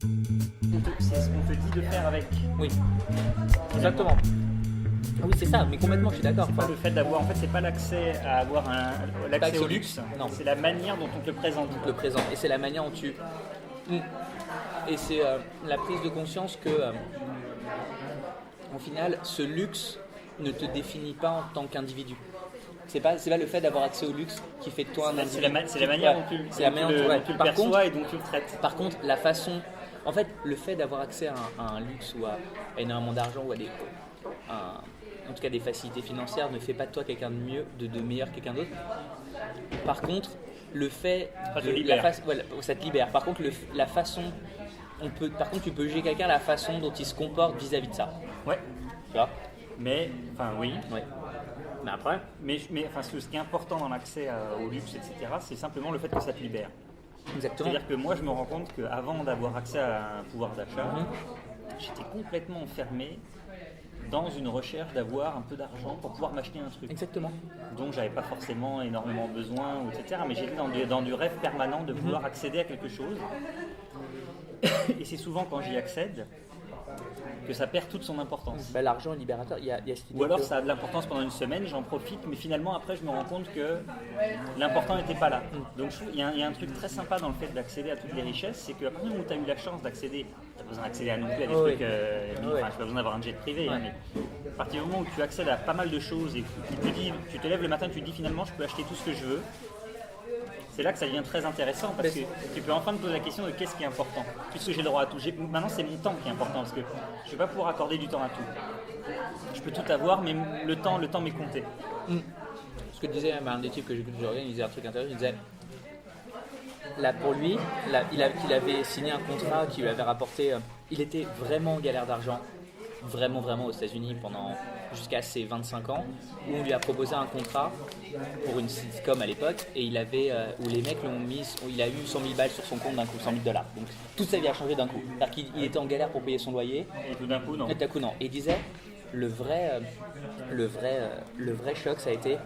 C'est ce qu'on te dit de faire avec. Oui, exactement. Ah oui, c'est ça, mais complètement, je suis d'accord. C'est pas le fait d'avoir, en fait, c'est pas l'accès à avoir l'accès au luxe. Non. C'est la manière dont on te le présente. Le présent, et c'est la manière dont tu... Et c'est la prise de conscience que, au final, ce luxe ne te définit pas en tant qu'individu. C'est pas le fait d'avoir accès au luxe qui fait de toi un individu. C'est la manière dont tu le perçois et dont tu le traites. Par contre, la façon... En fait, le fait d'avoir accès à un luxe ou à énormément d'argent ou en tout cas des facilités financières ne fait pas de toi quelqu'un de mieux, de meilleur que quelqu'un d'autre. Par contre, le fait ça te libère. Ça te libère. Par contre, la façon... tu peux juger quelqu'un la façon dont il se comporte vis-à-vis de ça. Ouais. Tu vois ? Mais, enfin, oui. Ouais. Mais après, ce qui est important dans l'accès au luxe, etc., c'est simplement le fait que ça te libère. exactement. C'est-à-dire que moi, je me rends compte qu'avant d'avoir accès à un pouvoir d'achat, j'étais complètement enfermé dans une recherche d'avoir un peu d'argent pour pouvoir m'acheter un truc. Exactement. Donc, j'avais pas forcément énormément besoin, etc. Mais j'étais dans du rêve permanent de vouloir accéder à quelque chose. Et c'est souvent quand j'y accède que ça perd toute son importance. L'argent est libérateur. Il y a cette idée Ou alors ça a de l'importance pendant une semaine, j'en profite, mais finalement après je me rends compte que l'important n'était pas là. Donc il y a un truc très sympa dans le fait d'accéder à toutes les richesses, c'est qu'à partir du moment où tu as eu la chance d'accéder, tu n'as besoin d'accéder à non plus à des trucs, tu n'as pas besoin d'avoir un jet privé, mais à partir du moment où tu accèdes à pas mal de choses et que tu te lèves le matin et tu te dis finalement je peux acheter tout ce que je veux, c'est là que ça devient très intéressant parce que tu peux enfin te poser la question de qu'est-ce qui est important. Puisque j'ai le droit à tout. Maintenant, c'est mon temps qui est important parce que je ne vais pas pouvoir accorder du temps à tout. Je peux tout avoir, mais le temps m'est compté. Ce que disait un des types que j'écoute aujourd'hui, il disait un truc intéressant. Il disait là pour lui, qu'il avait signé un contrat qui lui avait rapporté. Il était vraiment en galère d'argent, vraiment aux États-Unis jusqu'à ses 25 ans, où on lui a proposé un contrat pour une sitcom à l'époque, et où les mecs il a eu 100 000 balles sur son compte d'un coup, 100 000 $. Donc toute sa vie a changé d'un coup. C'est-à-dire qu'il était en galère pour payer son loyer. Et tout d'un coup, non. Et tout d'un coup, non. Et il disait, le vrai choc, ça a été...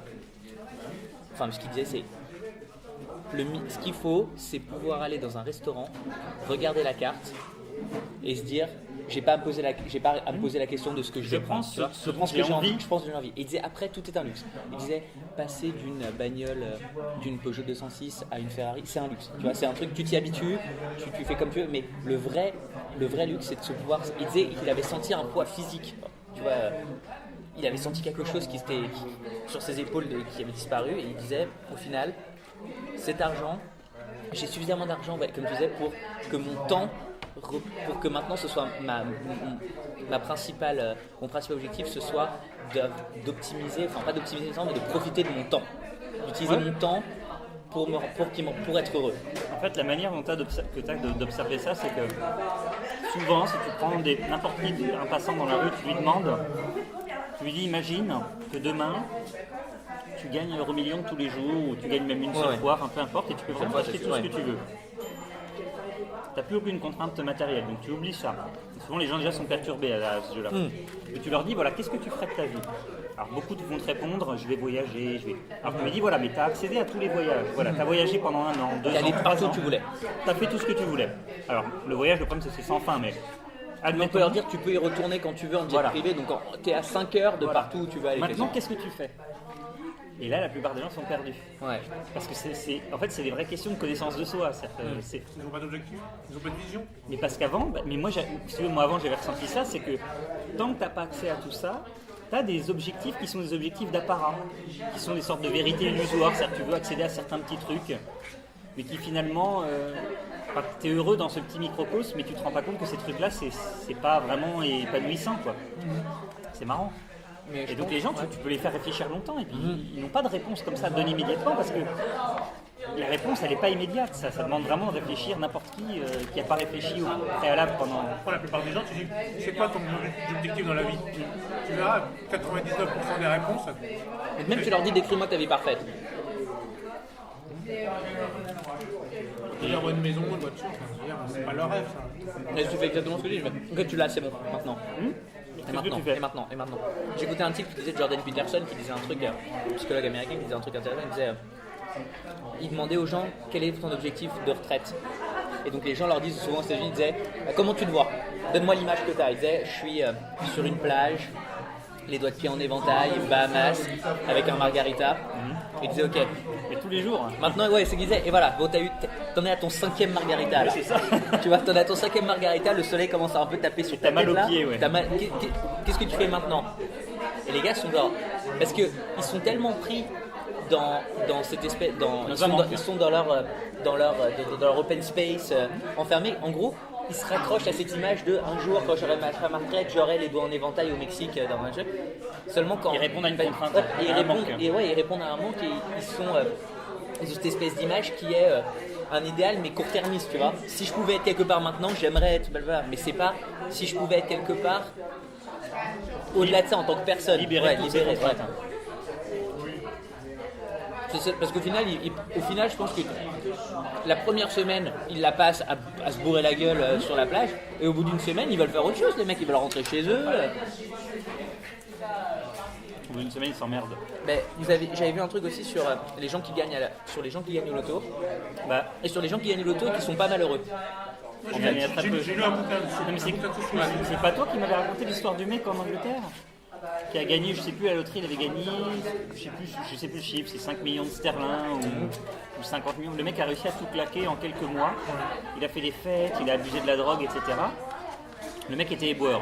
Enfin, ce qu'il disait, c'est... Ce qu'il faut, c'est pouvoir aller dans un restaurant, regarder la carte, et se dire... J'ai pas à me poser la question de ce que je vais prendre. Je prends ce que j'ai envie, je pense que j'ai envie. Et il disait après tout est un luxe. Il disait passer d'une bagnole, d'une Peugeot 206 à une Ferrari, c'est un luxe. Tu vois, c'est un truc, tu t'y habitues, tu fais comme tu veux. Mais le vrai luxe, c'est de se pouvoir. Il disait qu'il avait senti un poids physique. Tu vois, il avait senti quelque chose sur ses épaules qui avait disparu. Et il disait au final, cet argent, j'ai suffisamment d'argent, comme tu disais, pour que mon temps, pour que maintenant ce soit mon principal objectif, ce soit d'optimiser, enfin pas d'optimiser le temps, mais de profiter de mon temps, d'utiliser mon temps pour être heureux. En fait, la manière dont tu as d'observer ça, c'est que souvent, si tu prends n'importe qui, un passant dans la rue, tu lui demandes, tu lui dis, imagine que demain, tu gagnes €1 tous les jours, ou tu gagnes même une seule fois, enfin peu importe, et tu peux vraiment acheter tout ce que tu veux. Tu n'as plus aucune contrainte matérielle, donc tu oublies ça. Souvent, les gens déjà sont perturbés à ce jeu-là. Et tu leur dis, voilà, qu'est-ce que tu ferais de ta vie ? Alors, beaucoup vont te répondre, je vais voyager, Alors, tu me dis, voilà, mais tu as accédé à tous les voyages. Voilà, tu as voyagé pendant 1 an, 2 ans, 3 ans. Tu voulais. Tu as fait tout ce que tu voulais. Alors, le voyage, le problème, c'est que c'est sans fin, mais... On peut leur dire que tu peux y retourner quand tu veux en jet privé, donc tu es à 5 heures de partout où tu vas aller. Maintenant, qu'est-ce que tu fais ? Et là, la plupart des gens sont perdus. Ouais. Parce que c'est des vraies questions de connaissance de soi. Ils n'ont pas d'objectif, ils n'ont pas de vision. Mais parce qu'avant, moi avant j'avais ressenti ça, c'est que tant que tu n'as pas accès à tout ça, tu as des objectifs qui sont des objectifs d'apparat, qui sont des sortes de vérités illusoires. C'est-à-dire que tu veux accéder à certains petits trucs, mais qui finalement, tu es heureux dans ce petit microcosme, mais tu te rends pas compte que ces trucs-là, c'est pas vraiment épanouissant, quoi. C'est marrant. Et donc les gens, tu peux les faire réfléchir longtemps et puis ils n'ont pas de réponse comme ça à donner immédiatement parce que la réponse elle n'est pas immédiate, ça demande vraiment de réfléchir n'importe qui n'a pas réfléchi au préalable pendant... Pour la plupart des gens, tu dis c'est quoi ton objectif dans la vie ? Tu verras 99% des réponses. Et même tu leur dis décris-moi ta vie parfaite. Ils avoir une maison, une voiture, c'est pas leur rêve ça. Et tu fais exactement ce que je dis, mais ok tu l'as, c'est bon, maintenant. Et maintenant. J'écoutais un type qui disait Jordan Peterson qui disait un truc, un psychologue américain qui disait un truc intéressant, il demandait aux gens quel est ton objectif de retraite. Et donc les gens leur disent souvent aux États-Unis, ils disaient comment tu te vois? Donne-moi l'image que tu as. Ils disaient je suis sur une plage, les doigts de pied en éventail, Bahamas, avec un margarita. Ils disaient ok. Et tous les jours. Maintenant, ouais, c'est ce qu'ils disaient. Et voilà, bon, t'en es à ton 5e margarita là. Oui, c'est ça. Tu vois, t'en es à ton 5e margarita, le soleil commence à un peu taper sur ta T'as mal tête aux là. pieds, ouais. Qu'est-ce que tu fais maintenant? Et les gars sont genre, parce que ils sont tellement pris dans cette espèce, ils sont dans leur open space enfermés. En gros, ils se raccrochent à cette image de un jour quand j'aurai ma retraite, j'aurai les doigts en éventail au Mexique dans un jeu. Seulement quand Ils répondent à une contrainte. Ouais, et à un manque. ils répondent à un manque et ils ont cette espèce d'image qui est un idéal mais court-termiste, tu vois. Si je pouvais être quelque part maintenant, j'aimerais être blablabla, mais c'est pas si je pouvais être quelque part au-delà de ça en tant que personne. Libéré, ouais. Parce qu'au final, je pense que la première semaine, ils la passent à se bourrer la gueule sur la plage, et au bout d'une semaine, ils veulent faire autre chose. Les mecs, ils veulent rentrer chez eux. Au bout d'une semaine, ils s'emmerdent. Ben, j'avais vu un truc aussi sur les gens qui gagnent sur les gens qui gagnent au loto, et sur les gens qui gagnent au loto et qui sont pas malheureux. On gagne très peu. J'ai lu un bouquin dessus. Non, mais c'est pas toi qui m'avais raconté l'histoire du mec en Angleterre qui a gagné, je sais plus, à la loterie, il avait gagné, je sais plus le chiffre, c'est 5 millions de sterling ou 50 millions. Le mec a réussi à tout claquer en quelques mois. Il a fait des fêtes, il a abusé de la drogue, etc. Le mec était éboueur.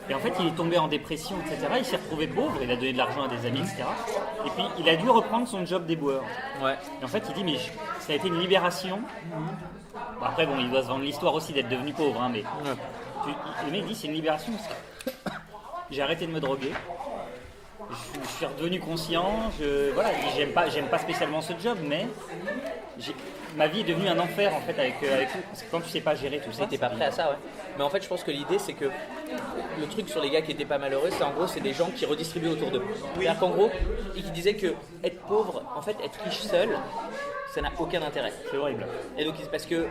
Et en fait, il est tombé en dépression, etc. Il s'est retrouvé pauvre, il a donné de l'argent à des amis, etc. Et puis, il a dû reprendre son job d'éboueur. Ouais. Et en fait, il dit, mais ça a été une libération. Bon, après, bon, il doit se vendre l'histoire aussi d'être devenu pauvre, hein, mais le mec dit, c'est une libération. J'ai arrêté de me droguer. Je suis redevenu conscient. J'aime pas spécialement ce job, mais ma vie est devenue un enfer en fait avec parce que quand tu sais pas gérer tout ça. T'es pas prêt à ça, ouais. Mais en fait, je pense que l'idée, c'est que le truc sur les gars qui étaient pas malheureux, c'est en gros, c'est des gens qui redistribuent autour d'eux. C'est-à-dire qu'en gros, ils disaient que être pauvre, en fait, être riche seul, ça n'a aucun intérêt. C'est horrible. Et donc, parce que.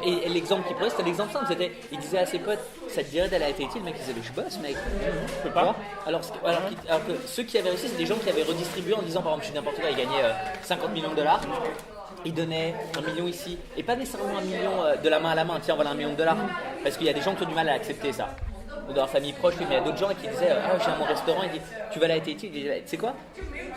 Et l'exemple qu'il prenait, c'était l'exemple simple. Il disait à ses potes, ça te dirait d'aller à TT, le mec il disait, je bosse, mec. Je peux pas. Alors que ceux qui avaient réussi, c'est des gens qui avaient redistribué en disant, par exemple, je suis n'importe quoi, ils gagnaient 50 millions de dollars. Ils donnaient 1 million ici, et pas nécessairement 1 million de la main à la main, tiens, voilà 1 million de dollars. Parce qu'il y a des gens qui ont du mal à accepter ça. Dans leur famille proche, mais il y a d'autres gens qui disaient j'ai mon restaurant, il dit tu vas là à TT, il dit tu sais quoi,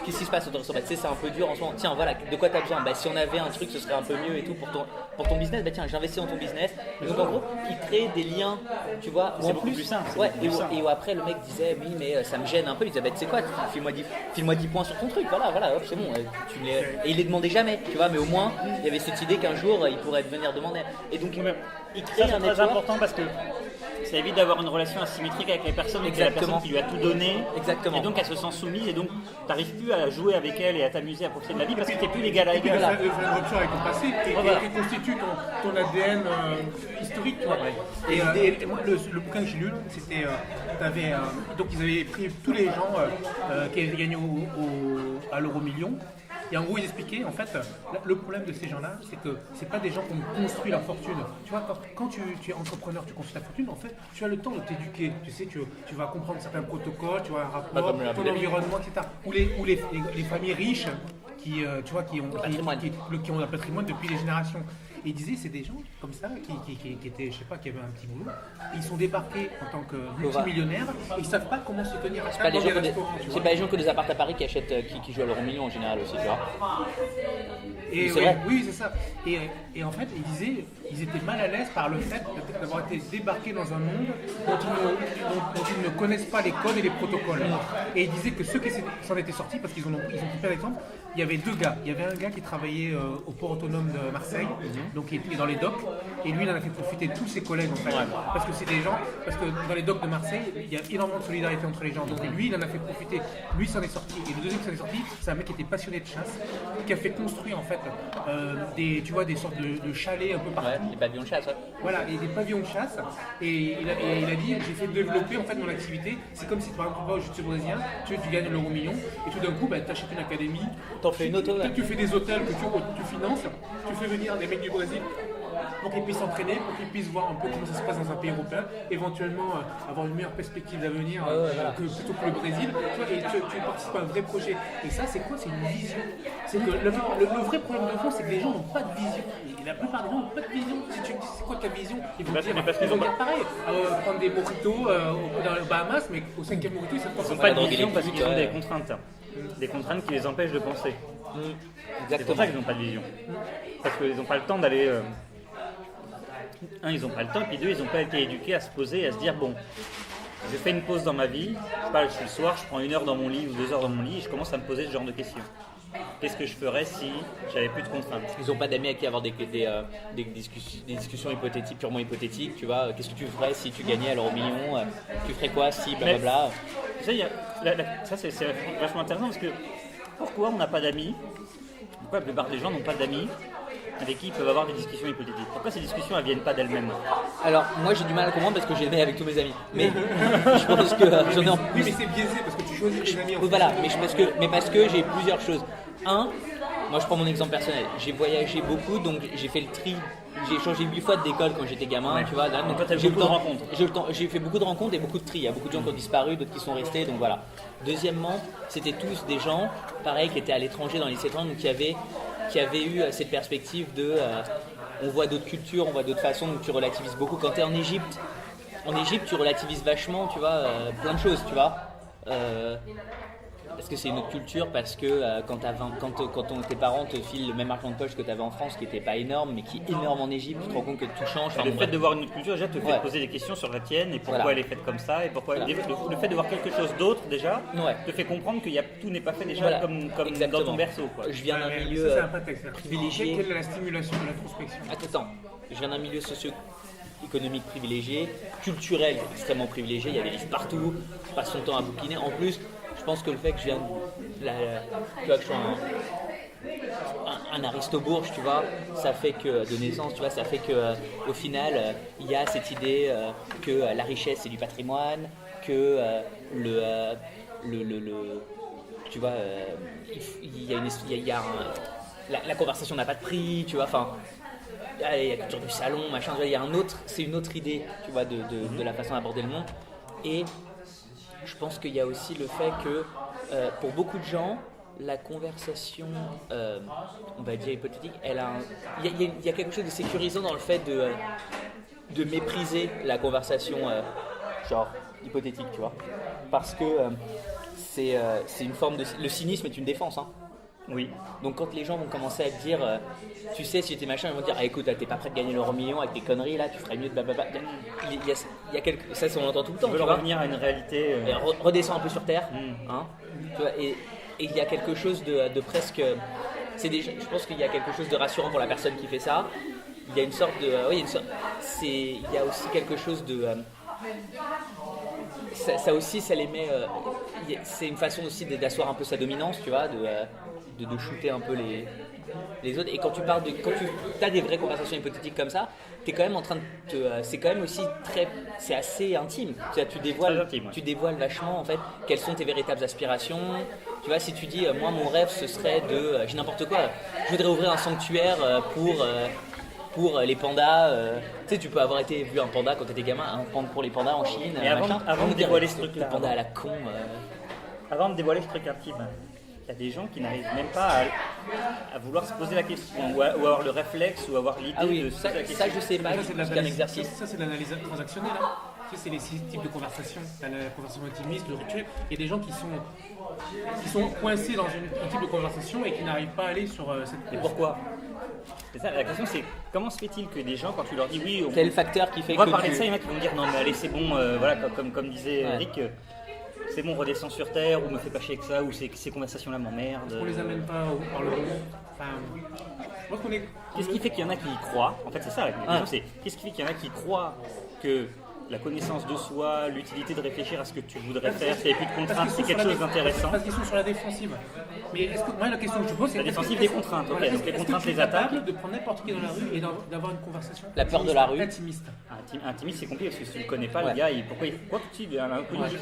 qu'est-ce qui se passe au restaurant, tu sais c'est un peu dur en ce moment, tiens voilà de quoi tu as besoin, si on avait un truc ce serait un peu mieux et tout pour ton business, tiens j'investis dans ton business. Et donc en gros ils créent des liens, tu vois, c'est beaucoup plus simple. Ouais, et où après le mec disait oui mais ça me gêne un peu, il disait tu sais quoi, file-moi 10 points sur ton truc, voilà hop c'est bon, et il les demandait jamais, tu vois, mais au moins il y avait cette idée qu'un jour il pourrait venir demander, et donc il crée un network. C'est très important parce que ça évite d'avoir une relation asymétrique avec les personnes, et que c'est la personne qui lui a tout donné. Exactement. Et donc elle se sent soumise et donc tu n'arrives plus à jouer avec elle et à t'amuser, à profiter de la vie parce que tu n'es plus l'égal à égal. Ça fait une rupture avec ton passé et constitue ton ADN historique. Tu vois. Et moi, le bouquin que j'ai lu, c'était. Donc ils avaient pris tous les gens qui avaient gagné à l'euro million. Et en gros, ils expliquaient, en fait, le problème de ces gens-là, c'est que c'est pas des gens qui ont construit leur fortune. Tu vois, quand tu es entrepreneur, tu construis ta fortune, en fait, tu as le temps de t'éduquer. Tu sais, tu vas comprendre certains protocoles, tu vois, un rapport, ton environnement, etc. Ou les familles riches qui ont un patrimoine depuis des générations. Et il disait, c'est des gens comme ça qui étaient, je sais pas, qui avaient un petit boulot. Ils sont débarqués en tant que multimillionnaires et ils savent pas comment se tenir à c'est pas des gens que des apparts à Paris qui achètent, qui jouent à l'euro million en général aussi, tu vois. Et oui, c'est ça. Et en fait, ils disaient, ils étaient mal à l'aise par le fait d'avoir été débarqués dans un monde dont ils ne connaissent pas les codes et les protocoles. Et ils disaient que ceux qui s'en étaient sortis, parce qu'ils ont pris par exemple, il y avait 2 gars. Il y avait un gars qui travaillait au port autonome de Marseille, donc il était dans les docks, et lui il en a fait profiter tous ses collègues en fait. Parce que c'est des gens, parce que dans les docks de Marseille, il y a énormément de solidarité entre les gens. Donc lui il en a fait profiter, lui s'en est sorti. Et le deuxième qui s'en est sorti, c'est un mec qui était passionné de chasse, qui a fait construire en fait des sortes de chalets un peu partout. Ouais, des pavillons de chasse, ouais. Voilà, et des pavillons de chasse. Et il a dit, j'ai fait développer en fait mon activité. C'est comme si par exemple tu vas au jiu-jitsu brésilien, tu gagnes l'euro million, et tout d'un coup tu achètes une académie. T'en fais une auto, tu fais des hôtels que tu finances, tu fais venir des mecs du Brésil pour qu'ils puissent s'entraîner, pour qu'ils puissent voir un peu comment ça se passe dans un pays européen, éventuellement avoir une meilleure perspective d'avenir plutôt que le Brésil. Tu vois, et tu participes à un vrai projet. Et ça, c'est quoi? C'est une vision. C'est que le vrai problème de fond, c'est que les gens n'ont pas de vision. Et la plupart des gens n'ont pas de vision. Si tu me dis c'est quoi ta vision, ils vont dire pareil, prendre des mojitos dans les Bahamas, mais au 5e mojito, ils savent pas de vision parce qu'ils ont des contraintes. Des contraintes qui les empêchent de penser. C'est pour ça qu'ils n'ont pas de vision. Parce qu'ils n'ont pas le temps d'aller. Un, ils n'ont pas le temps, et puis deux, ils n'ont pas été éduqués à se poser et à se dire bon, je fais une pause dans ma vie, je suis le soir, je prends 1 heure dans mon lit ou 2 heures dans mon lit et je commence à me poser ce genre de questions. Qu'est-ce que je ferais si j'avais plus de contraintes? Ils n'ont pas d'amis à qui avoir des discussions hypothétiques, purement hypothétiques, tu vois. Qu'est-ce que tu ferais si tu gagnais à l'euro million? Tu ferais quoi si blablabla? Ça, c'est vachement intéressant parce que pourquoi on n'a pas d'amis? Pourquoi la plupart des gens n'ont pas d'amis avec qui ils peuvent avoir des discussions hypothétiques? Pourquoi ces discussions ne viennent pas d'elles-mêmes? Alors, moi j'ai du mal à comprendre parce que j'ai aimé avec tous mes amis. Mais je pense que j'en ai en plus. Oui, mais c'est biaisé parce que tu choisis tes amis. Voilà, mais parce que j'ai plusieurs choses. Un, moi je prends mon exemple personnel. J'ai voyagé beaucoup, donc j'ai fait le tri. J'ai changé 8 fois d'école quand j'étais gamin, tu vois. Donc j'ai beaucoup de rencontres. J'ai fait beaucoup de rencontres et beaucoup de tri. Il y a beaucoup de gens qui ont disparu, d'autres qui sont restés, donc voilà. Deuxièmement, c'était tous des gens, pareil, qui étaient à l'étranger dans les 7 ans, donc qui avaient eu cette perspective de on voit d'autres cultures, on voit d'autres façons, donc tu relativises beaucoup. Quand tu es en Égypte, tu relativises vachement, tu vois, plein de choses, tu vois. Parce que c'est une autre culture, parce que quand tes parents te filent le même argent de poche que tu avais en France, qui n'était pas énorme, mais qui est énorme en Égypte, tu te rends compte que tout change. Le fait de voir une autre culture, déjà, te fait poser des questions sur la tienne et pourquoi elle est faite comme ça. Et pourquoi le fait de voir quelque chose d'autre, déjà, te fait comprendre que tout n'est pas fait déjà comme dans ton berceau. Quoi. Je viens d'un milieu privilégié. Quelle est la stimulation de l'introspection? Attends, je viens d'un milieu socio-économique privilégié, culturel extrêmement privilégié. Il y a des livres partout, je passe son temps à bouquiner. En plus, je pense que le fait que je viens que je sois un Aristobourge, tu vois, ça fait que de naissance, tu vois, ça fait que au final, il y a cette idée que la richesse c'est du patrimoine, que tu vois, la conversation n'a pas de prix, tu vois, enfin. Il y a la culture du salon, machin, il y a c'est une autre idée, tu vois, de la façon d'aborder le monde. Et je pense qu'il y a aussi le fait que pour beaucoup de gens, la conversation, on va dire hypothétique, il y a quelque chose de sécurisant dans le fait de mépriser la conversation genre hypothétique, tu vois. Parce que c'est une forme de... Le cynisme est une défense, hein. Oui. Donc quand les gens vont commencer à te dire, tu sais, si t'es machin, ils vont te dire, ah écoute, t'es pas prêt de gagner l'euro million avec tes conneries là, tu ferais mieux de blablabla. Il y a ça, on l'entend tout le temps. Tu veux revenir à une réalité. Redescends un peu sur terre, hein. Tu vois, et il y a quelque chose de presque. Je pense qu'il y a quelque chose de rassurant pour la personne qui fait ça. Il y a une sorte de. Il y a aussi quelque chose de. Ça aussi, ça les met. C'est une façon aussi d'asseoir un peu sa dominance, tu vois, de shooter un peu les autres. Et quand tu as des vraies conversations hypothétiques comme ça, t'es quand même en train de c'est quand même aussi c'est assez intime. Tu dévoiles vachement en fait quelles sont tes véritables aspirations. Tu vois, si tu dis moi mon rêve ce serait j'ai n'importe quoi. Je voudrais ouvrir un sanctuaire pour les pandas. Tu sais, tu peux avoir vu un panda quand tu étais gamin, pour les pandas en Chine. Mais avant de dévoiler ce truc-là, panda à la con. Avant de dévoiler ce truc intime, il y a des gens qui n'arrivent même pas à vouloir se poser la question, ou avoir le réflexe, ou avoir l'idée de se poser la question. Ça, je sais pas, c'est un exercice. Ça, c'est l'analyse transactionnelle. Hein. C'est les 6 types de conversation. Tu as la conversation intimiste, le rituel. Il y a des gens qui sont coincés dans un type de conversation et qui n'arrivent pas à aller sur cette. Et pourquoi? C'est ça, la question c'est comment se fait-il que des gens, quand tu leur dis oui, quel facteur qui fait on va parler de ça, il y en a qui vont dire non mais allez c'est bon, voilà, comme disait Eric, c'est bon, redescends sur terre, ou me fais pas chier avec ça, ou ces conversations-là m'emmerdent. On les amène pas par le haut. Qu'est-ce qui fait qu'il y en a qui y croient? En fait, c'est ça la question, c'est qu'est-ce qui fait qu'il y en a qui croient que la connaissance de soi, l'utilité de réfléchir à ce que tu voudrais faire, s'il n'y a plus de contraintes, c'est quelque chose d'intéressant. Parce qu'ils sont sur la défensive. Mais est-ce que moi la question que je pose c'est la défensive des contraintes. Ok, donc les contraintes les attaquent. De prendre n'importe qui dans la rue et d'avoir une conversation. La peur de la rue. Intimiste. Intimiste c'est compliqué parce que si tu ne le connais pas, le gars, pourquoi tu dis un inconnu? Tu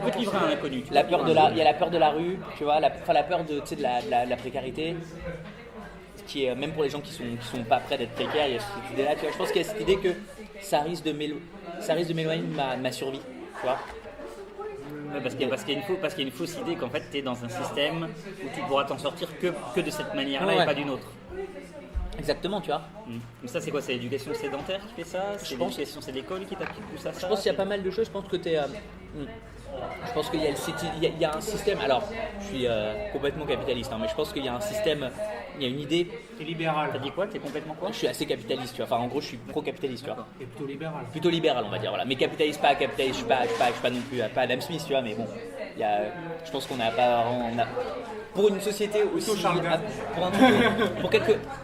peux te livrer à un inconnu. Il y a la peur de la rue, tu vois, la peur de la précarité. qui est même pour les gens qui sont pas prêts d'être précaires, il y a cette idée-là. Tu vois, je pense qu'il y a cette idée que ça risque de m'éloigner de ma survie. Tu vois. Ouais, parce qu'il y a une fausse idée qu'en fait tu es dans un système où tu pourras t'en sortir que de cette manière-là Ouais. et pas d'une autre. Exactement, tu vois. Mais ça c'est quoi? C'est l'éducation sédentaire qui fait ça? C'est l'éducation, c'est l'école qui pousse à ça? Je pense qu'il y a pas mal de choses. Je pense que je pense qu'il y a il y a un système. Alors, je suis complètement capitaliste, hein, mais je pense qu'il y a un système, il y a une idée. T'es libéral. T'as dit quoi? T'es complètement quoi? Je suis assez capitaliste, tu vois. Enfin, en gros, je suis pro-capitaliste, tu vois. T'es plutôt libéral. Plutôt libéral, on va dire. Voilà. Mais capitaliste, pas capitaliste. Je suis pas non plus pas Adam Smith, tu vois. Mais bon, je pense qu'on n'a pas vraiment. Pour une société aussi,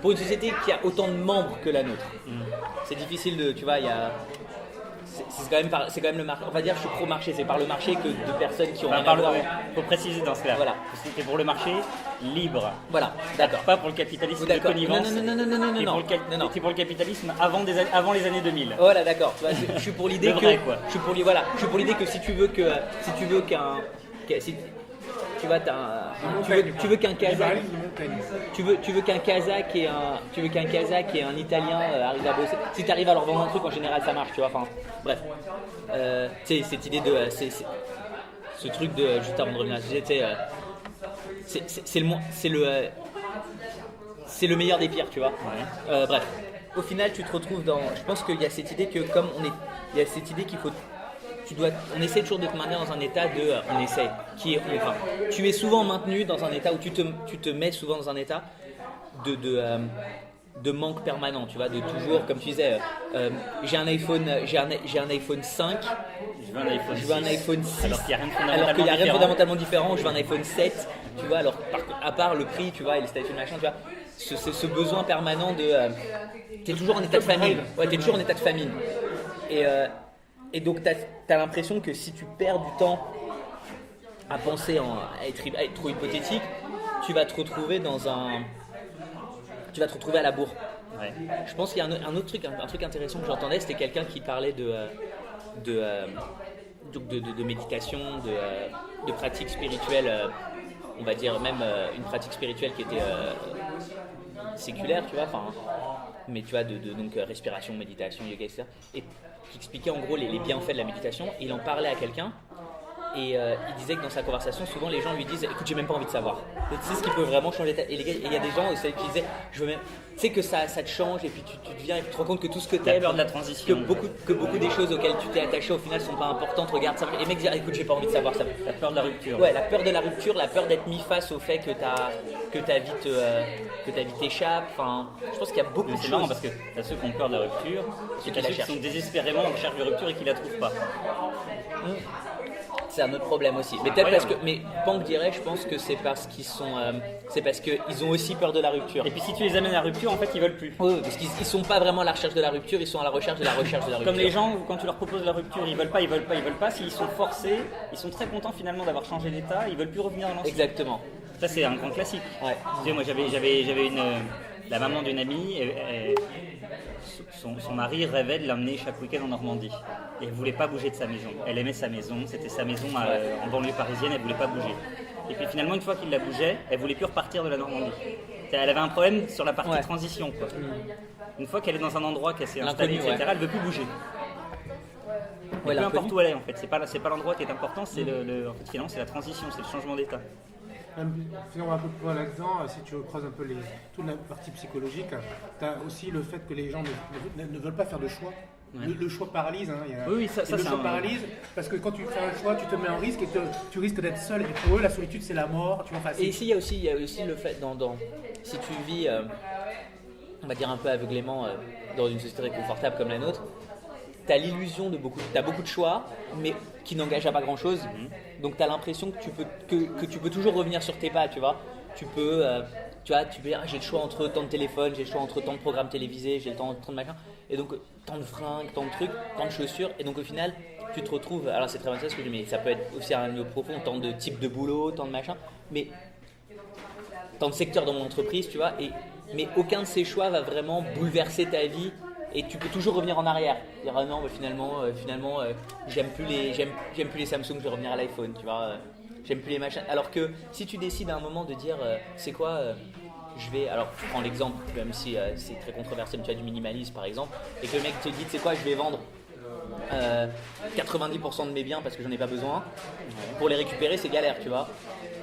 pour une société qui a autant de membres que la nôtre, c'est difficile de, tu vois, c'est quand même le marché. On va dire, je suis pro-marché. C'est par le marché que de personnes qui ont rien à voir. Faut préciser dans ce cas. Voilà. C'était pour le marché libre. Voilà, d'accord. Pas pour le capitalisme de D'accord. connivence. Non. C'est pour le capitalisme avant les années 2000. Voilà, d'accord. Tu vois, je suis pour l'idée Le vrai, quoi. Je suis pour l'idée que si tu veux qu'un Kazakh, tu veux qu'un Kazakh et un Italien arrivent à bosser. Si tu arrives à leur vendre un truc, en général, ça marche, tu vois. Enfin, bref. Tu sais, cette idée de, ce truc de, juste avant de revenir à ce sujet, c'est le meilleur des pires, tu vois. Bref. Au final, tu te retrouves dans. Je pense qu'il y a cette idée que il y a cette idée qu'il faut. On essaie toujours de te maintenir dans un état de. Tu es souvent maintenu dans un état où tu te mets souvent dans un état de manque permanent, tu vois, de toujours, comme tu disais, j'ai un iPhone 5, je veux un iPhone 6, alors qu'il y a rien de fondamentalement différent. Je veux un iPhone 7, tu vois, alors à part le prix, tu vois, et les statuts machin, tu vois, c'est ce besoin permanent de. T'es toujours en état de famine. Ouais, t'es toujours en état de famine. Et donc, t'as l'impression que si tu perds du temps à penser à être trop hypothétique, tu vas te retrouver à la bourre. Ouais. Je pense qu'il y a un autre truc, un truc intéressant que j'entendais, c'était quelqu'un qui parlait de méditation, de pratique spirituelle, on va dire même une pratique spirituelle qui était séculaire, tu vois, enfin, mais tu vois, donc respiration, méditation, yoga, etc. Et qui expliquait en gros les bienfaits de la méditation. Et il en parlait à quelqu'un. Et il disait que dans sa conversation, souvent les gens lui disent écoute, j'ai même pas envie de savoir. Tu sais ce qui peut vraiment changer ta... Et il y a des gens qui disaient tu sais que ça te change, et puis tu deviens, et puis tu te rends compte que tout ce que tu as peur de la transition, que beaucoup des choses auxquelles tu t'es attaché au final sont pas importantes. Regarde ça. Et les mecs disent écoute, j'ai pas envie de savoir ça. La peur de la rupture. Ouais, la peur de la rupture, la peur d'être mis face au fait que ta vie t'échappe. Enfin, je pense qu'il y a beaucoup de choses. C'est marrant parce que t'as ceux qui ont peur de la rupture, ceux qui sont désespérément en recherche de rupture et qui la trouvent pas. C'est un autre problème aussi. Mais peut-être parce que, mais Pank dirait, je pense que c'est parce qu'ils ont aussi peur de la rupture. Et puis si tu les amènes à la rupture, en fait, ils veulent plus. Oui, parce qu'ils sont pas vraiment à la recherche de la rupture, ils sont à la recherche de la recherche de la rupture. Comme les gens, quand tu leur proposes la rupture, ils veulent pas. S'ils sont forcés, ils sont très contents finalement d'avoir changé d'état, ils veulent plus revenir à l'ancien. Exactement. Ça, c'est un grand classique. Ouais. Tu sais, moi, j'avais la maman d'une amie. Son mari rêvait de l'emmener chaque week-end en Normandie. Et elle ne voulait pas bouger de sa maison. Elle aimait sa maison, c'était sa maison en banlieue parisienne, elle ne voulait pas bouger. Et puis finalement, une fois qu'il la bougeait, elle ne voulait plus repartir de la Normandie. Elle avait un problème sur la partie transition, quoi. Une fois qu'elle est dans un endroit, qu'elle s'est installée, etc., elle ne veut plus bouger. Peu importe où elle est, en fait. C'est pas l'endroit qui est important, c'est en fait, finalement, c'est la transition, c'est le changement d'état. Finalement, un peu plus loin là-dedans, si tu recreuses un peu toute la partie psychologique, tu as aussi le fait que les gens ne veulent pas faire de choix. Ouais. Le choix paralyse. Hein, le choix paralyse parce que quand tu fais un choix, tu te mets en risque et tu risques d'être seul. Et pour eux, la solitude, c'est la mort. Tu vois, et ici, il y a aussi le fait, si tu vis, on va dire un peu aveuglément, dans une société très confortable comme la nôtre, tu as l'illusion t'as beaucoup de choix, mais qui n'engagent à pas grand-chose. Donc tu as l'impression que tu peux toujours revenir sur tes pas, tu vois. Tu peux dire j'ai le choix entre tant de téléphones, j'ai le choix entre tant de programmes télévisés, j'ai le temps de machin. Et donc tant de fringues, tant de trucs, tant de chaussures. Et donc au final, tu te retrouves, alors c'est très intéressant ce que je dis, mais ça peut être aussi à un niveau profond, tant de types de boulot, tant de machin, mais tant de secteurs dans mon entreprise, tu vois. Mais aucun de ces choix va vraiment bouleverser ta vie. Et tu peux toujours revenir en arrière. Dire ah non, finalement, j'aime plus les Samsung, je vais revenir à l'iPhone, tu vois. J'aime plus les machins. Alors que si tu décides à un moment de dire, c'est quoi, alors tu prends l'exemple, même si c'est très controversé, mais tu as du minimalisme par exemple, et que le mec te dit, tu sais quoi, je vais vendre 90% de mes biens parce que j'en ai pas besoin, pour les récupérer c'est galère, tu vois.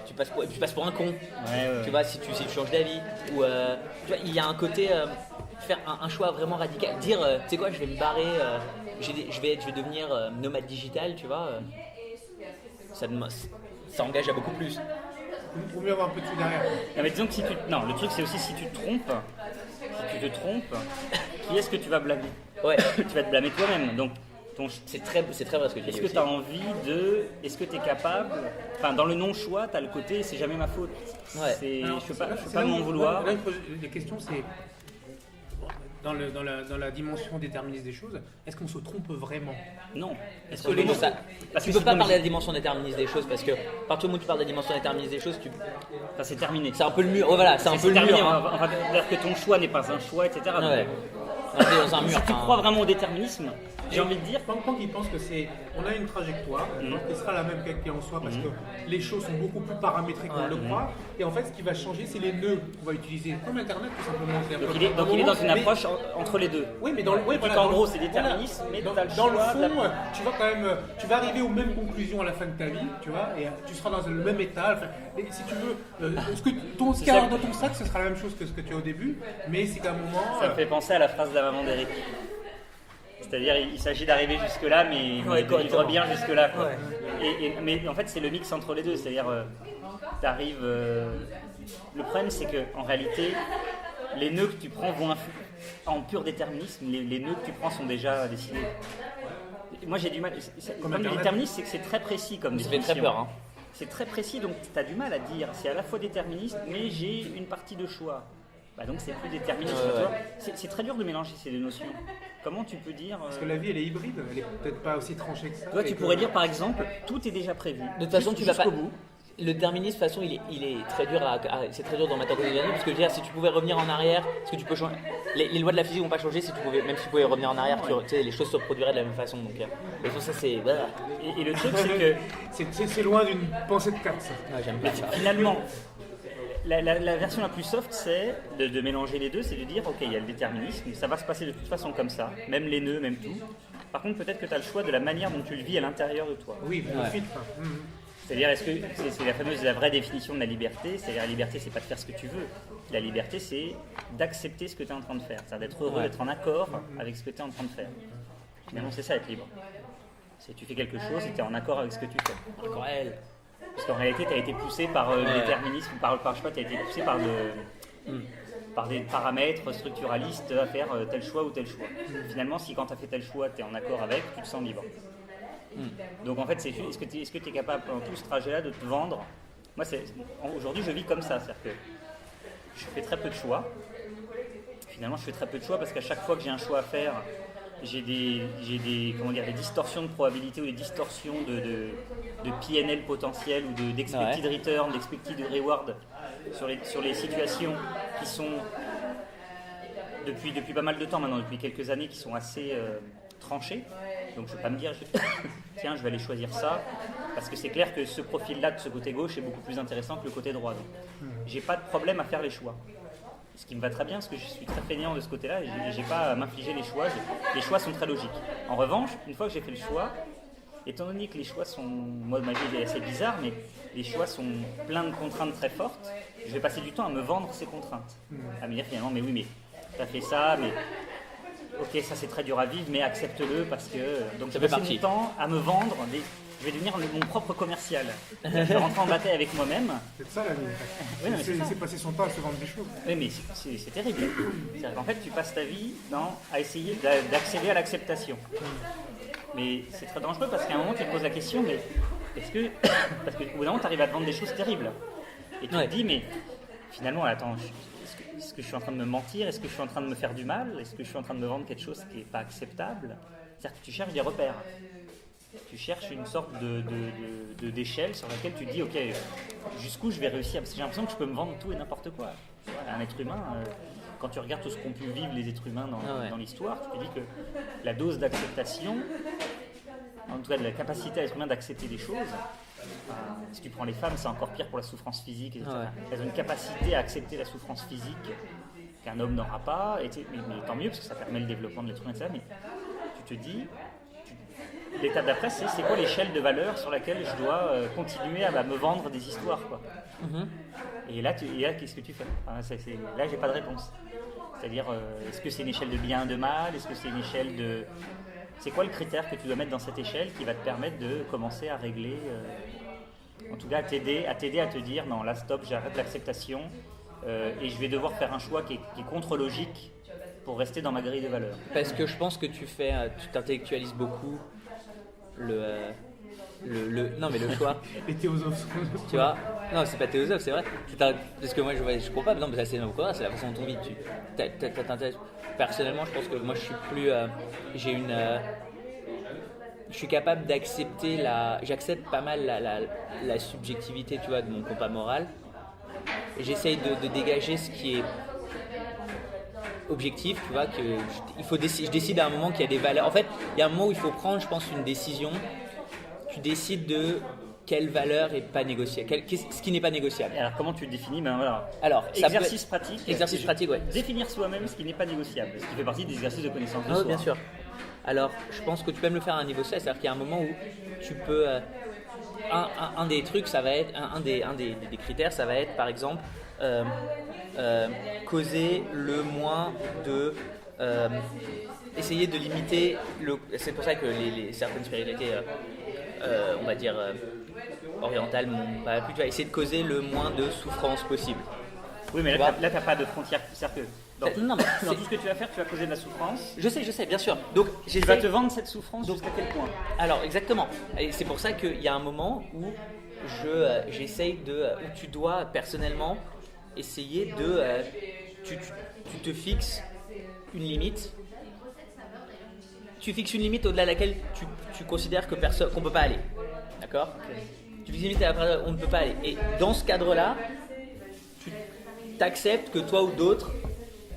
Tu passes pour un con, tu vois, si tu changes d'avis, ou tu vois, il y a un côté, faire un choix vraiment radical, dire, tu sais quoi, je vais me barrer, je vais devenir nomade digital, tu vois, ça engage à beaucoup plus. Il faut mieux avoir un peu de sous derrière. Non, mais disons que non, le truc c'est aussi si tu te trompes, qui est-ce que tu vas blâmer? Ouais. Tu vas te blâmer toi-même. Donc, c'est très vrai ce que tu dis. Est-ce que tu as envie de. Est-ce que tu es capable. Enfin, dans le non-choix, tu as le côté c'est jamais ma faute. Ouais. Je ne peux pas m'en vouloir. Là, la question c'est. Dans la dimension déterministe des choses, est-ce qu'on se trompe vraiment? Non. Est-ce que tu ne peux pas parler de la dimension déterministe des choses parce que à partir du moment où tu parles de la dimension déterministe des choses, ça c'est terminé. C'est un peu le mur. Voilà, c'est un peu le terminé, mur. On va dire que ton choix n'est pas un choix, etc. Ouais. On est dans un mur. Si tu crois vraiment au déterminisme, j'ai envie de dire. Tant qu'ils pensent que on a une trajectoire, qui sera la même quelle en soit, parce que les choses sont beaucoup plus paramétrées qu'on le croit. Et en fait, ce qui va changer, c'est les nœuds qu'on va utiliser, comme Internet tout simplement. Donc il est dans une approche entre les deux. Oui, mais en gros, c'est déterministe, mais dans le fond, tu vas arriver aux mêmes conclusions à la fin de ta vie, tu vois, et tu seras dans le même état. Enfin, et si tu veux, ce qu'il y a dans ton sac, ce sera la même chose que ce que tu as au début, mais c'est qu'à un moment. Ça me fait penser à la phrase de la maman d'Eric. C'est-à-dire, il s'agit d'arriver jusque-là, mais il vivre bien jusque-là. Ouais. Mais en fait, c'est le mix entre les deux. C'est-à-dire, tu arrives. Le problème, c'est qu'en réalité, les nœuds que tu prends vont en pur déterminisme. Les nœuds que tu prends sont déjà décidés. Moi, j'ai du mal. Comme le déterminisme, c'est que c'est très précis comme définition. Ça fait très peur. Hein. C'est très précis, donc tu as du mal à dire. C'est à la fois déterministe, mais j'ai une partie de choix. Bah donc c'est plus déterministe. C'est très dur de mélanger ces deux notions. Comment tu peux dire Parce que la vie elle est hybride, elle est peut-être pas aussi tranchée que ça. Toi tu pourrais dire par exemple, tout est déjà prévu. De toute façon tu vas pas. Bout. Le déterminisme de toute façon il est très dur c'est très dur dans ma quotidienne parce que je veux dire si tu pouvais revenir en arrière, parce que tu peux changer. Les lois de la physique vont pas changer si tu pouvais, même si tu pouvais revenir en arrière, tu sais, les choses se produiraient de la même façon. Donc ça c'est. Et le truc c'est que c'est loin d'une pensée de carte ça. Ouais, j'aime pas ça. Finalement. La version la plus soft, c'est de mélanger les deux, c'est de dire, ok, il y a le déterminisme, ça va se passer de toute façon comme ça, même les nœuds, même tout. Par contre, peut-être que tu as le choix de la manière dont tu le vis à l'intérieur de toi. Oui, ouais. C'est-à-dire, est-ce que c'est la vraie définition de la liberté? C'est-à-dire, la liberté, c'est pas de faire ce que tu veux. La liberté, c'est d'accepter ce que tu es en train de faire. C'est-à-dire d'être heureux, d'être en accord avec ce que tu es en train de faire. Finalement, c'est ça, être libre. C'est tu fais quelque chose et tu es en accord avec ce que tu fais. Encore elle. Parce qu'en réalité, tu as été poussé par le déterminisme, je sais pas, tu as été poussé par des paramètres structuralistes à faire tel choix ou tel choix. Finalement, si quand tu as fait tel choix, tu es en accord avec, tu te sens libre. Donc en fait, est-ce que tu es capable pendant tout ce trajet-là de te vendre? Moi, aujourd'hui, je vis comme ça, c'est-à-dire que je fais très peu de choix. Finalement, je fais très peu de choix parce qu'à chaque fois que j'ai un choix à faire, j'ai des distorsions de probabilité ou des distorsions de PNL potentiel ou d'expected return, d'expected reward sur les situations qui sont depuis pas mal de temps maintenant, depuis quelques années, qui sont assez tranchées. Donc je ne peux pas me dire, tiens, je vais aller choisir ça, parce que c'est clair que ce profil-là de ce côté gauche est beaucoup plus intéressant que le côté droit. Donc j'ai pas de problème à faire les choix. Ce qui me va très bien, parce que je suis très fainéant de ce côté-là, et j'ai pas à m'infliger les choix. Les choix sont très logiques. En revanche, une fois que j'ai fait le choix, étant donné que les choix sont, moi ma vie est assez bizarre, mais les choix sont pleins de contraintes très fortes, je vais passer du temps à me vendre ces contraintes. À me dire finalement, mais oui, mais tu as fait ça, mais ok, ça c'est très dur à vivre, mais accepte-le parce que... Donc je vais passer du temps à me vendre je vais devenir mon propre commercial. Je vais rentrer en bataille avec moi-même. C'est ça la vie. C'est passer son temps à se vendre des choses. Oui, mais c'est terrible. C'est-à-dire qu'en fait, tu passes ta vie à essayer d'accéder à l'acceptation. Mais c'est très dangereux parce qu'à un moment, tu te poses la question, mais est-ce que... Parce qu'au bout d'un moment, tu arrives à te vendre des choses terribles. Et tu te dis, mais finalement, attends, est-ce que je suis en train de me mentir? Est-ce que je suis en train de me faire du mal? Est-ce que je suis en train de me vendre quelque chose qui n'est pas acceptable? C'est-à-dire que tu cherches des repères. Tu cherches une sorte d'échelle sur laquelle tu te dis, ok, jusqu'où je vais réussir? Parce que j'ai l'impression que je peux me vendre tout et n'importe quoi. Un être humain, quand tu regardes tout ce qu'ont pu vivre les êtres humains dans l'histoire, tu te dis que la dose d'acceptation, en tout cas de la capacité à l'être humain d'accepter des choses, si tu prends les femmes, c'est encore pire pour la souffrance physique, etc. Ouais. Elles ont une capacité à accepter la souffrance physique qu'un homme n'aura pas, mais tant mieux parce que ça permet le développement de l'être humain, etc. Mais tu te dis, l'étape d'après, c'est quoi l'échelle de valeur sur laquelle je dois continuer à me vendre des histoires, quoi. Et là, qu'est-ce que tu fais? Là, j'ai pas de réponse. C'est-à-dire, est-ce que c'est une échelle de bien, de mal? Est-ce que c'est une échelle de... C'est quoi le critère que tu dois mettre dans cette échelle qui va te permettre de commencer à régler, en tout cas à t'aider à te dire, non, là, stop, j'arrête l'acceptation et je vais devoir faire un choix qui est contre-logique pour rester dans ma grille de valeurs. Parce que je pense que tu t'intellectualises beaucoup le choix. Les théosophes. Tu vois? Non, c'est pas théosophe, c'est vrai. Parce que moi, je comprends pas. Non, mais ça, c'est la façon dont on vit. Personnellement, je pense que moi, je suis plus. Je suis capable d'accepter j'accepte pas mal la subjectivité, tu vois, de mon compas moral. Et j'essaye de dégager ce qui est objectif, tu vois, je décide à un moment qu'il y a des valeurs. En fait, il y a un moment où il faut prendre, je pense, une décision. Tu décides de quelle valeur est pas négociable, ce qui n'est pas négociable. Et alors, comment tu le définis? Ben voilà. Alors, exercice pratique. Exercice pratique, ouais. Définir soi-même ce qui n'est pas négociable, ce qui fait partie des exercices de connaissance de Ah, soi. bien sûr. Alors, je pense que tu peux même le faire à un niveau 16, c'est-à-dire qu'il y a un moment où tu peux. Un des trucs, ça va être un des critères, ça va être par exemple causer le moins de. Essayer de limiter c'est pour ça que certaines spiritualités, on va dire orientales, pas plus, tu vas essayer de causer le moins de souffrance possible. Oui, mais là, tu n'as pas de frontière. C'est-à-dire que Non, mais dans tout ce que tu vas faire, tu vas causer de la souffrance. Je sais, bien sûr. Donc, Tu vas te vendre cette souffrance jusqu'à quel point? Alors, exactement. Et c'est pour ça qu'il y a un moment où j'essaye où tu dois personnellement essayer de. Tu te fixes une limite. Tu fixes une limite au-delà de laquelle tu considères qu'on ne peut pas aller. D'accord? Tu fixes une limite à laquelle on ne peut pas aller. Et dans ce cadre-là, tu acceptes que toi ou d'autres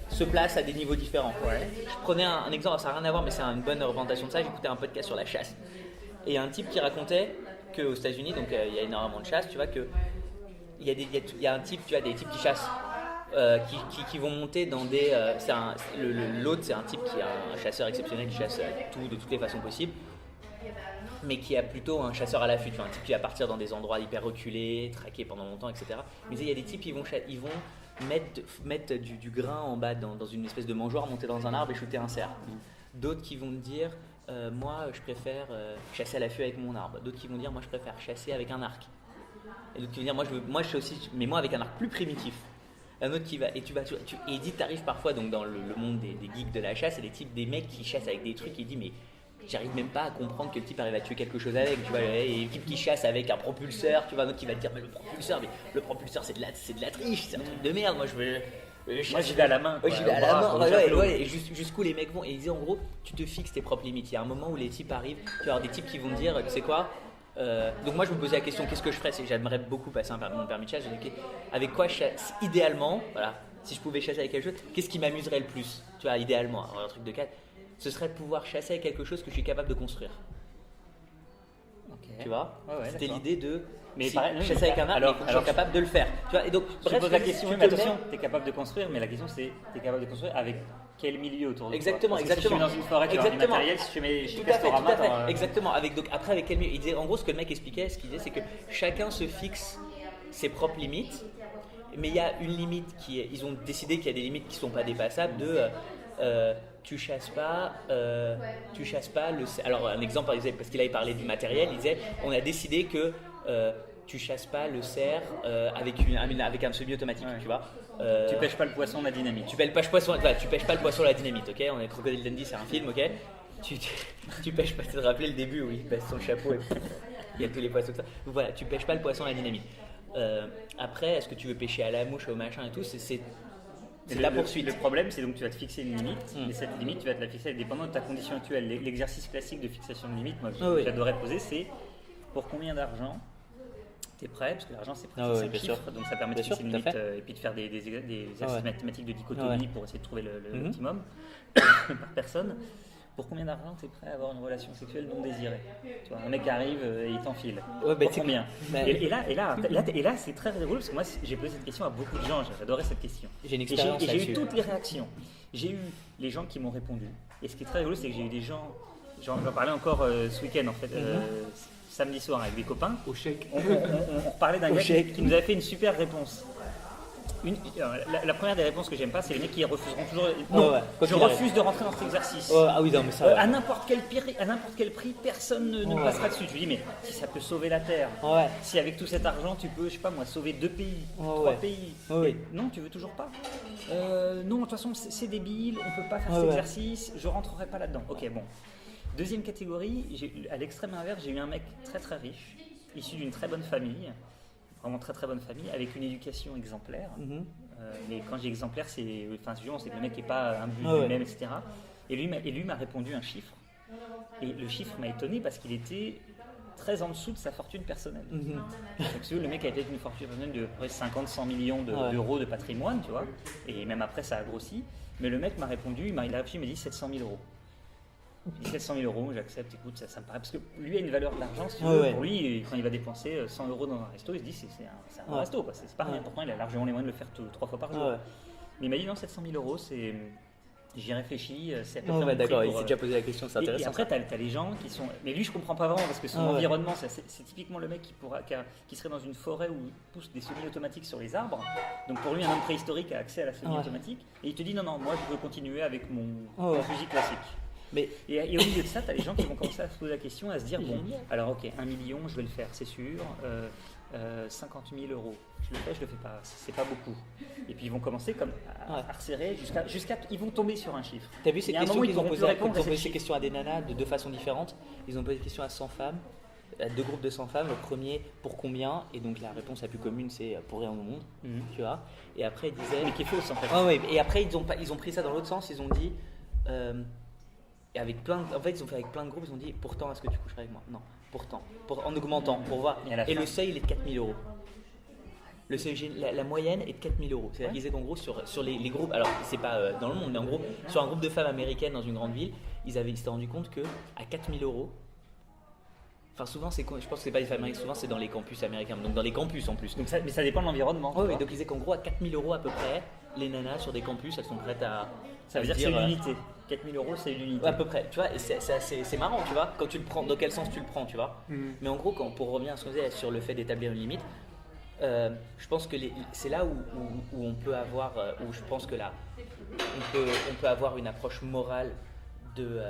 se placent à des niveaux différents. Ouais. Je prenais un exemple, ça n'a rien à voir, mais c'est une bonne représentation de ça. J'écoutais un podcast sur la chasse. Et il y a un type qui racontait qu'aux États-Unis, donc il y a énormément de chasse, tu vois, qu'il y a un type, tu vois, des types qui chassent. Qui vont monter dans des. L'autre, c'est un type qui est un chasseur exceptionnel qui chasse tout de toutes les façons possibles, mais qui est plutôt un chasseur à l'affût. Tu vois, un type qui va partir dans des endroits hyper reculés, traquer pendant longtemps, etc. Mais il y a des types qui vont mettre du grain en bas dans une espèce de mangeoire, monter dans un arbre et shooter un cerf. D'autres qui vont te dire moi, je préfère chasser à l'affût avec mon arbre. D'autres qui vont dire moi, je préfère chasser avec un arc. Et d'autres qui vont dire moi, je suis aussi, mais moi avec un arc plus primitif. Un autre qui va, et il dit, t'arrives parfois donc dans le monde des geeks de la chasse, et des mecs qui chassent avec des trucs, et il dit mais j'arrive même pas à comprendre que le type arrive à tuer quelque chose avec, tu vois, et le type qui chasse avec un propulseur, tu vois, un autre qui va te dire mais le propulseur c'est de la triche, c'est un truc de merde, moi j'y vais à la main. Ouais, j'y vais à la main, et jusqu'où les mecs vont, et il disait en gros, tu te fixes tes propres limites, il y a un moment où les types arrivent, tu vas avoir des types qui vont te dire, tu sais quoi, donc moi je me posais la question qu'est-ce que je ferais si j'aimerais beaucoup passer mon permis de chasse, avec quoi je chasse idéalement, voilà, si je pouvais chasser avec quelque chose, qu'est-ce qui m'amuserait le plus, tu vois, idéalement, alors, un truc de 4, ce serait de pouvoir chasser avec quelque chose que je suis capable de construire. Tu vois, c'était d'accord. l'idée de chasser avec un arbre, je suis capable de le faire, tu vois, et donc je pose la question, mais attention, tu es capable de construire, mais la question c'est tu es capable de construire avec quel milieu autour de toi? Exactement. Si je suis dans une forêt, tu as du matériel, si je mets chez Castorama, exactement. Après, avec quel milieu? Il disait, en gros, ce que le mec expliquait, ce qu'il disait, c'est que chacun se fixe ses propres limites, mais il y a une limite ils ont décidé qu'il y a des limites qui ne sont pas dépassables tu chasses pas alors un exemple par exemple, parce qu'il avait parlé du matériel, il disait on a décidé que tu chasses pas le cerf avec un semi-automatique, tu vois. Tu pêches pas le poisson à la dynamite. Tu pêches pas le poisson à la dynamite, ok. On est Crocodile Dundee, c'est un film, ok. Tu pêches pas, tu te rappelais le début où il passe son chapeau et il y a tous les poissons comme ça. Donc voilà, tu pêches pas le poisson à la dynamite. Après, est-ce que tu veux pêcher à la mouche, au machin et tout, c'est la poursuite. Le problème, c'est donc tu vas te fixer une limite, et cette limite, tu vas te la fixer dépendant de ta condition actuelle. L'exercice classique de fixation de limite, moi, que j'adorais poser, c'est pour combien d'argent tu es prêt, parce que l'argent c'est un chiffre, donc ça permet de fixer une limite et puis de faire des exercices mathématiques de dichotomie pour essayer de trouver l'optimum par personne. pour combien d'argent tu es prêt à avoir une relation sexuelle non désirée? Tu vois, un mec arrive et il t'enfile. Ouais, Pour combien? Et là, c'est très rigolo parce que moi, j'ai posé cette question à beaucoup de gens. J'adorais cette question. J'ai une expérience Et j'ai eu là-dessus. toutes les réactions. J'ai eu les gens qui m'ont répondu. Et ce qui est très rigolo, c'est que j'ai eu des gens. J'en parlais encore ce week-end en fait. Samedi soir avec des copains. Au chèque. On parlait d'un Au gars chèque. qui nous avait fait une super réponse. La première des réponses que j'aime pas, c'est les mecs qui refuseront toujours. Non, ouais, quoi je qu'il refuse de rentrer dans cet exercice. Ah oui, non, mais ça. À n'importe quel prix, personne ne passera dessus. Tu dis, mais si ça peut sauver la Terre, Ouais. si avec tout cet argent, tu peux, je sais pas moi, sauver 2 pays, 3 pays. Ouais. Non, tu veux toujours pas. Non, de toute façon, c'est débile, on peut pas faire cet Ouais. exercice, je rentrerai pas là-dedans. Ok, bon. Deuxième catégorie, à l'extrême inverse, j'ai eu un mec très très riche, issu d'une très bonne famille, vraiment très très bonne famille, avec une éducation exemplaire. Mais quand j'ai exemplaire, c'est que le mec n'est pas imbu de lui-même, etc. Et lui m'a répondu un chiffre. Et le chiffre m'a étonné parce qu'il était très en dessous de sa fortune personnelle. Donc, le mec avait une fortune personnelle de 50-100 millions d'euros de patrimoine, tu vois. Et même après, ça a grossi. Mais le mec m'a répondu, il a réfléchi, il m'a dit 700 000 euros. 700 000 euros, j'accepte, écoute, ça me paraît. Parce que lui a une valeur de l'argent, si tu veux. Pour lui, quand il va dépenser 100 euros dans un resto, il se dit c'est un bon resto, quoi. C'est pas rien. Pourtant, il a largement les moyens de le faire 3 fois par jour. Mais il m'a dit non, 700 000 euros, c'est. J'y réfléchis, c'est à peu près. D'accord, il s'est déjà posé la question, c'est intéressant. Et après, t'as les gens qui sont. Mais lui, je comprends pas vraiment parce que son environnement, c'est typiquement le mec qui serait dans une forêt où il pousse des semi-automatiques sur les arbres. Donc pour lui, un homme préhistorique a accès à la semi-automatique. Et il te dit non, moi, je veux continuer avec mon fusil classique. Et au milieu de ça, tu as les gens qui vont commencer à se poser la question, à se dire bon, alors ok, 1 million, je vais le faire, c'est sûr. 50 000 euros, je le fais pas, c'est pas beaucoup. Et puis ils vont commencer comme à resserrer jusqu'à ils vont tomber sur un chiffre. T'as vu ces questions qu'ils ont posées ces questions à des nanas de 2 façons différentes. Ils ont posé des questions à 100 femmes, à 2 groupes de 100 femmes. Le premier, pour combien? Et donc la réponse la plus commune, c'est pour rien au monde, tu vois. Et après ils disaient, mais qui est fausse en fait. Et après ils ont pris ça dans l'autre sens. Ils ont dit et avec plein de, en fait ils ont fait avec plein de groupes, ils ont dit pourtant est-ce que tu coucherais avec moi? Non, pourtant, en augmentant pour voir. Et le seuil il est de 4 000 euros. Le seuil, la moyenne est de 4 000 euros. C'est-à-dire qu'ils disaient qu'en gros sur les groupes, alors c'est pas dans le monde, mais en gros sur un groupe de femmes américaines dans une grande ville, ils s'étaient rendu compte que à 4 000 euros, enfin souvent je pense que c'est pas les femmes américaines, souvent c'est dans les campus américains, donc dans les campus en plus. Donc mais ça dépend de l'environnement. Oui, donc ils disaient qu'en gros à 4 000 euros à peu près, les nanas sur des campus elles sont prêtes à. Ça veut dire que c'est une unité. 4 000 euros, c'est une unité. Ouais, à peu près, tu vois, et c'est marrant, tu vois, quand tu le prends, dans quel sens tu le prends, tu vois. Mais en gros, pour revenir à ce qu'on disait sur le fait d'établir une limite, je pense que c'est là où on peut avoir, où je pense que là, on peut avoir une approche morale de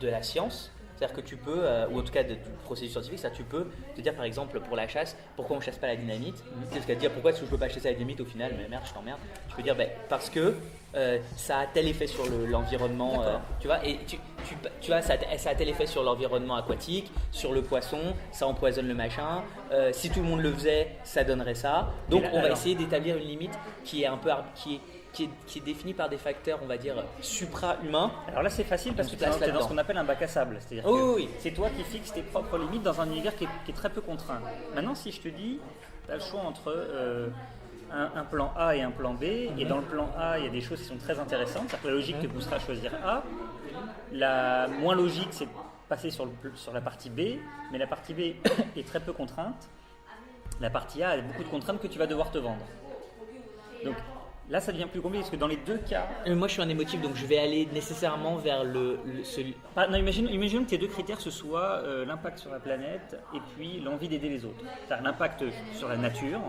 la science. C'est-à-dire que tu peux, ou en tout cas du processus scientifique, ça tu peux te dire par exemple pour la chasse, pourquoi on chasse pas la dynamite? C'est ce qu'à dire pourquoi est-ce que je peux pas chasser la dynamite au final, mais merde, je t'emmerde. Tu peux dire parce que ça a tel effet sur l'environnement, tu vois, et tu vois, ça a tel effet sur l'environnement aquatique, sur le poisson, ça empoisonne le machin. Si tout le monde le faisait, ça donnerait ça. Donc on va essayer d'établir une limite qui est un peu qui est défini par des facteurs, on va dire, supra-humains. Alors là, c'est facile parce que tu es dans ce qu'on appelle un bac à sable. C'est-à-dire que c'est toi qui fixes tes propres limites dans un univers qui est très peu contraint. Maintenant, si je te dis, tu as le choix entre un plan A et un plan B, et dans le plan A, il y a des choses qui sont très intéressantes. C'est-à-dire que la logique te poussera à choisir A. La moins logique, c'est de passer sur la partie B, mais la partie B est très peu contrainte. La partie A a beaucoup de contraintes que tu vas devoir te vendre. Donc, là, ça devient plus compliqué parce que dans les deux cas. Moi, je suis un émotif, donc je vais aller nécessairement vers celui. Non, imaginons que tes deux critères ce soit l'impact sur la planète et puis l'envie d'aider les autres. C'est-à-dire l'impact sur la nature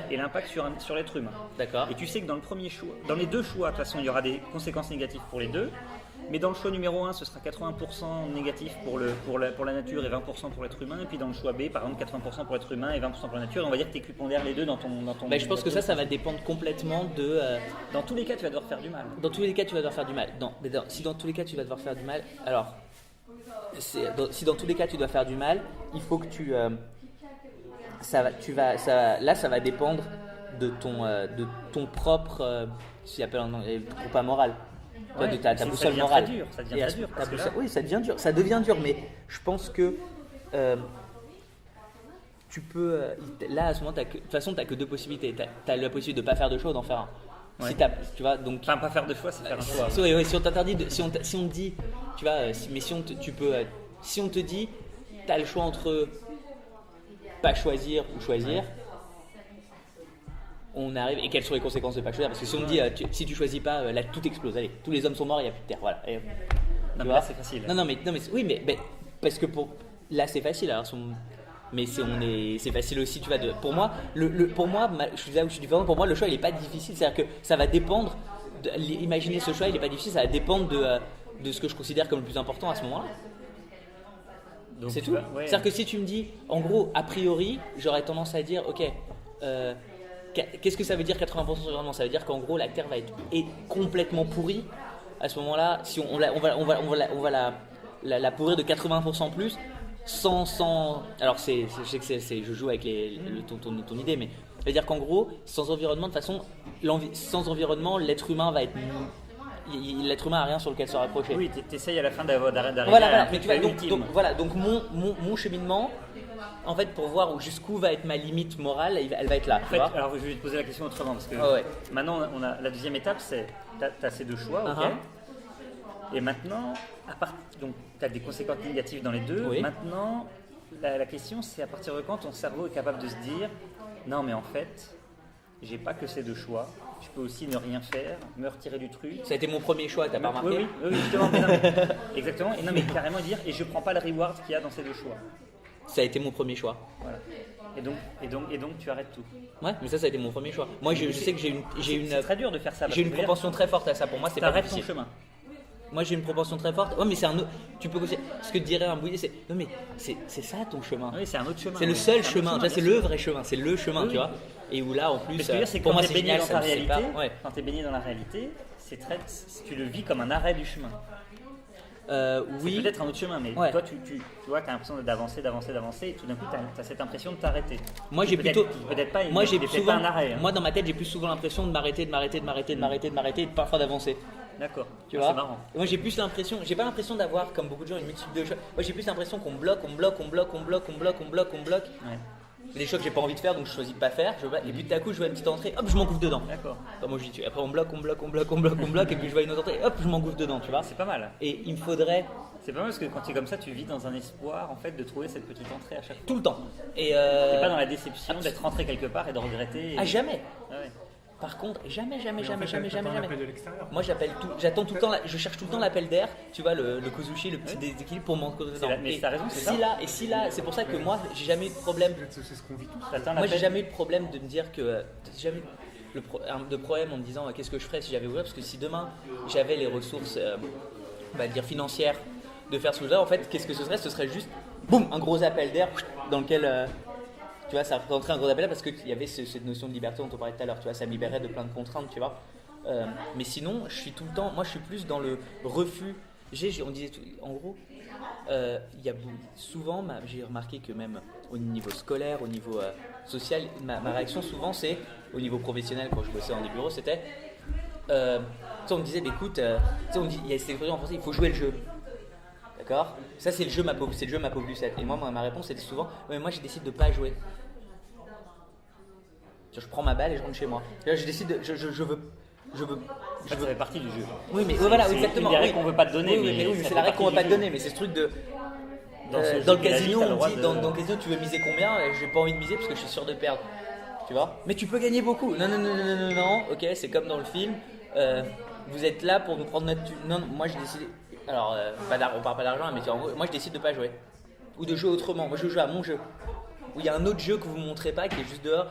et l'impact sur l'être humain. D'accord. Et tu sais que dans le premier choix, dans les deux choix, de toute façon, il y aura des conséquences négatives pour les deux. Mais dans le choix numéro 1, ce sera 80% négatif pour la nature et 20% pour l'être humain. Et puis dans le choix B, par exemple, 80% pour l'être humain et 20% pour la nature. Et on va dire que tu équipondères les deux dans ton je pense que ça va dépendre complètement de. Dans tous les cas, tu vas devoir faire du mal. Dans tous les cas, tu vas devoir faire du mal. Si dans tous les cas, tu vas devoir faire du mal, alors. Si dans tous les cas, tu dois faire du mal, il faut que tu. Là, ça va dépendre de ton propre. Ce qu'on appelle en anglais, ton compas moral. De ta boussole morale. Ça devient très dur. Oui, ça devient dur. Ça devient dur, mais je pense que tu peux. Là, à ce moment, de toute façon, tu n'as que deux possibilités. Tu as la possibilité de ne pas faire de choix ou d'en faire un. Ouais. Tu vois, donc. Enfin, pas faire de choix, c'est faire un choix. Si on t'interdit, si on te dit, tu vois, si on te dit, t'as le choix entre pas choisir ou choisir. On arrive, et quelles sont les conséquences de pas choisir? Parce que si on me dit, si tu choisis pas, là tout explose, allez, tous les hommes sont morts, il n'y a plus de terre, voilà. Et, Non, mais là, c'est facile. Non, mais oui, mais parce que là c'est facile, alors mais c'est facile aussi, tu vois. Pour moi, je suis là où je suis différent. Pour moi, le choix il est pas difficile, c'est-à-dire que ça va dépendre. Imaginer ce choix, il est pas difficile, ça va dépendre de ce que je considère comme le plus important à ce moment-là. Donc, c'est tout. Ouais. C'est-à-dire que si tu me dis, en gros, a priori, j'aurais tendance à dire, ok. Qu'est-ce que ça veut dire 80% d'environnement? Ça veut dire qu'en gros la Terre va être complètement pourrie. À ce moment-là, si on va la pourrir de 80% plus, sans. Alors je sais que je joue avec ton idée, mais ça veut dire qu'en gros, sans environnement, de toute façon, sans environnement, l'être humain va être. L'être humain n'a rien sur lequel se rapprocher. Oui, t'essayes à la fin d'arriver Voilà, à un mais tu vois, ultime. donc mon cheminement. En fait, pour voir jusqu'où va être ma limite morale, elle va être là. En fait, alors je vais te poser la question autrement parce que maintenant, on a la deuxième étape, c'est t'as ces deux choix, ok. Et maintenant, donc t'as des conséquences négatives dans les deux. Oui. Maintenant, la question, c'est à partir de quand ton cerveau est capable de se dire, non, mais en fait, j'ai pas que ces deux choix. Je peux aussi ne rien faire, me retirer du truc. Ça a été mon premier choix, t'as pas remarqué? Oui, justement. Exactement. Et non, mais carrément dire, et je prends pas le reward qu'il y a dans ces deux choix. Ça a été mon premier choix. Voilà. Et donc tu arrêtes tout. Ouais, mais ça a été mon premier choix. Moi, je sais que C'est très dur de faire ça. J'ai une propension très forte à ça. Pour moi, c'est pas difficile. Ton chemin. Moi, j'ai une propension très forte. Ouais, mais c'est un autre. Tu peux aussi. Ce que dirait un bouillet, c'est. Non, mais c'est ça ton chemin. Oui, c'est un autre chemin. C'est le seul chemin. C'est le vrai chemin. C'est le chemin, tu vois. Et où là, en plus, pour moi, c'est génial. Ça me sépare. Quand t'es baigné dans la réalité, tu le vis comme un arrêt du chemin. Oui. C'est peut-être un autre chemin, mais toi, tu vois, tu as l'impression d'avancer, et tout d'un coup, tu as cette impression de t'arrêter. Moi, j'ai plutôt. Peut-être pas, moi, j'ai souvent. Pas un arrêt. Moi, dans ma tête, j'ai plus souvent l'impression de m'arrêter, et parfois d'avancer. D'accord. Tu vois. C'est marrant. Moi, j'ai plus l'impression. J'ai pas l'impression d'avoir, comme beaucoup de gens, une multitude de choix. Moi, j'ai plus l'impression qu'on bloque. Ouais. Des choix que j'ai pas envie de faire, donc je choisis de pas faire. Et puis tout à coup, je vois une petite entrée, hop, je m'engouffre dedans. D'accord. Enfin, moi, après, on bloque, et puis je vois une autre entrée, hop, je m'engouffre dedans, tu vois. C'est pas mal. Et il me faudrait. C'est pas mal parce que quand tu es comme ça, tu vis dans un espoir en fait de trouver cette petite entrée à chaque fois. Tout le temps. Et t'es pas dans la déception d'être rentré quelque part et de regretter. À jamais. Ah ouais. Par contre, jamais. L'appel de l'extérieur. Moi, j'attends tout le temps, je cherche tout le temps l'appel d'air, tu vois, le kozushi, le petit déséquilibre pour m'entrer dedans. Mais t'as raison, c'est ça. Si là, c'est pour ça que moi, j'ai jamais eu de problème. C'est ce qu'on vit tous. Moi, j'ai jamais eu de problème de me dire que. J'ai jamais eu de problème en me disant qu'est-ce que je ferais si j'avais ouvert, parce que si demain j'avais les ressources, on va dire financières, de faire ce que je voudrais, en fait, qu'est-ce que ce serait? Ce serait juste, boum, un gros appel d'air dans lequel. Tu vois, ça représenterait un gros appel parce qu'il y avait cette notion de liberté dont on parlait tout à l'heure, tu vois, ça me libérait de plein de contraintes, tu vois. Mais sinon, je suis tout le temps, moi je suis plus dans le refus. On disait, en gros, il y a souvent, j'ai remarqué que même au niveau scolaire, au niveau social, ma réaction souvent c'est, au niveau professionnel, quand je bossais dans des bureaux, c'était, on me disait, bah, écoute, il y a cette expression en français, il faut jouer le jeu. D'accord? Ça c'est le jeu ma pauvre Lucette. Et moi ma réponse c'était souvent, ouais, moi je décide de pas jouer. Je prends ma balle et je rentre chez moi. Là, je décide, je veux. Ça fait partie du jeu. Oui, mais voilà, exactement. C'est une règle qu'on veut pas te donner. Oui, c'est la règle qu'on veut pas te donner, mais c'est ce truc de. Dans le casino, on dit, dans le casino, tu veux miser combien? J'ai pas envie de miser parce que je suis sûr de perdre. Tu vois? Mais tu peux gagner beaucoup. Non. Ok, c'est comme dans le film. Vous êtes là pour nous prendre notre. Non, moi j'ai décidé. Alors, on parle pas d'argent, mais moi je décide de pas jouer. Ou de jouer autrement. Moi je joue à mon jeu. Ou il y a un autre jeu que vous ne montrez pas qui est juste dehors.